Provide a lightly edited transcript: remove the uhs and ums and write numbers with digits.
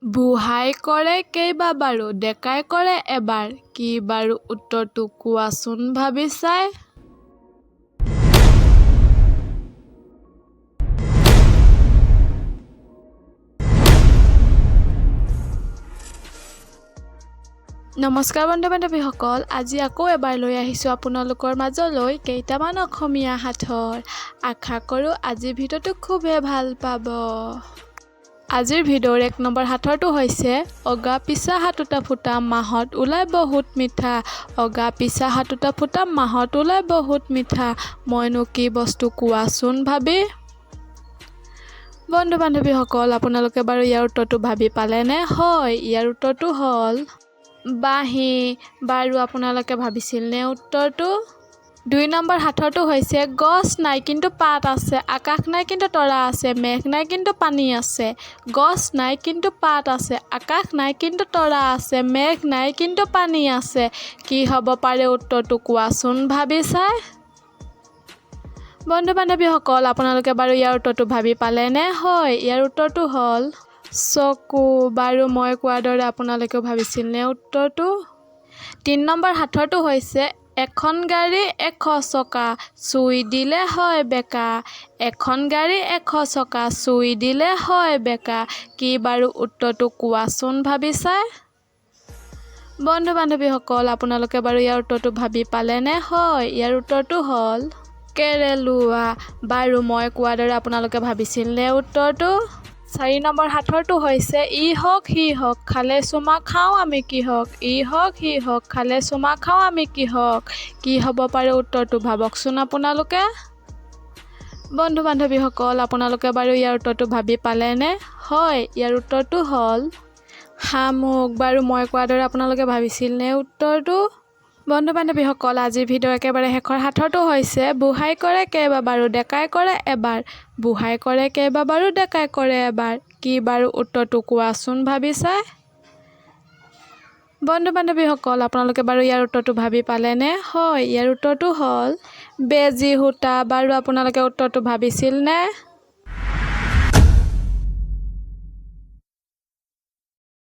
বুঢ়াই কৰে কেইবাবাৰো ডেকাই কৰে এবাৰ কি বাৰু উত্তৰটো কোৱাচোন ভাবি চাই। নমস্কাৰ বন্ধু বান্ধৱীসকল, আজি আকৌ এবাৰ লৈ আহিছোঁ আপোনালোকৰ মাজলৈ কেইটামান অসমীয়া সাঁথৰ। আশা কৰোঁ আজিৰ ভিডিঅ'টো খুবেই ভাল পাব। আজিৰ ভিডিঅ'ৰ 1 নম্বৰ সাঁথৰটো হৈছে অগা পিছা হাতোটা ফুটা মাহত ওলাই বহুত মিঠা। অগা পিছা হাতোটা ফুটা মাহত ওলাই বহুত মিঠা, মইনো কি বস্তু কোৱাচোন ভাবি। বন্ধু বান্ধৱীসকল, আপোনালোকে বাৰু ইয়াৰ উত্তৰটো ভাবি পালেনে? হয়, ইয়াৰ উত্তৰটো হ'ল বাঁহী। বাৰু আপোনালোকে ভাবিছিলনে উত্তৰটো? 2 নম্বৰ সাঁথৰটো হৈছে গছ নাই কিন্তু পাত আছে, আকাশ নাই কিন্তু তৰা আছে, মেঘ নাই কিন্তু পানী আছে। গছ নাই কিন্তু পাত আছে, আকাশ নাই কিন্তু তৰা আছে, মেঘ নাই কিন্তু পানী আছে। কি হ'ব পাৰে উত্তৰটো কোৱাচোন ভাবি চাই। বন্ধু বান্ধৱীসকল, আপোনালোকে বাৰু ইয়াৰ উত্তৰটো ভাবি পালেনে? হয়, ইয়াৰ উত্তৰটো হ'ল চকু। বাৰু মই কোৱাৰ দৰে আপোনালোকেও ভাবিছিলনে উত্তৰটো? 3 নম্বৰ সাঁথৰটো হৈছে এখন গাড়ী 100 চকা, চুই দিলে হয় বেকা। এখন গাড়ী 100 চকা, চুই দিলে হয় বেকা। কি বাৰু উত্তৰটো কোৱাচোন ভাবি চাই। বন্ধু বান্ধৱীসকল, আপোনালোকে বাৰু ইয়াৰ উত্তৰটো ভাবি পালেনে? হয়, ইয়াৰ উত্তৰটো হ'ল কেৰেলুৱা। বাৰু মই কোৱাৰ দৰে আপোনালোকে ভাবিছিলনে উত্তৰটো? 4 নম্বৰ সাঁথৰটো হৈছে ই হওক সি হওক খালে চুমা খাওঁ আমি কিহক। ই হওক সি হওক খালে চুমা খাওঁ আমি কিহক। কি হ'ব পাৰে উত্তৰটো ভাবকচোন আপোনালোকে। বন্ধু বান্ধৱীসকল, আপোনালোকে বাৰু ইয়াৰ উত্তৰটো ভাবি পালেনে? হয়, ইয়াৰ উত্তৰটো হ'ল শামুক। বাৰু মই কোৱাৰ দৰে আপোনালোকে ভাবিছিলনে উত্তৰটো? বন্ধু বান্ধৱীসকল, আজিৰ ভিডিঅ'ৰ একেবাৰে শেষৰ সাঁথৰটো হৈছে বুঢ়াই কৰে কেইবাবাৰো ডেকাই কৰে এবাৰ। বুঢ়াই কৰে কেইবাবাৰো ডেকাই কৰে এবাৰ। কি বাৰু উত্তৰটো কোৱাচোন ভাবি চাই। বন্ধু বান্ধৱীসকল, আপোনালোকে বাৰু ইয়াৰ উত্তৰটো ভাবি পালেনে? হয়, ইয়াৰ উত্তৰটো হ'ল বেজী সূতা। বাৰু আপোনালোকে উত্তৰটো ভাবিছিলনে?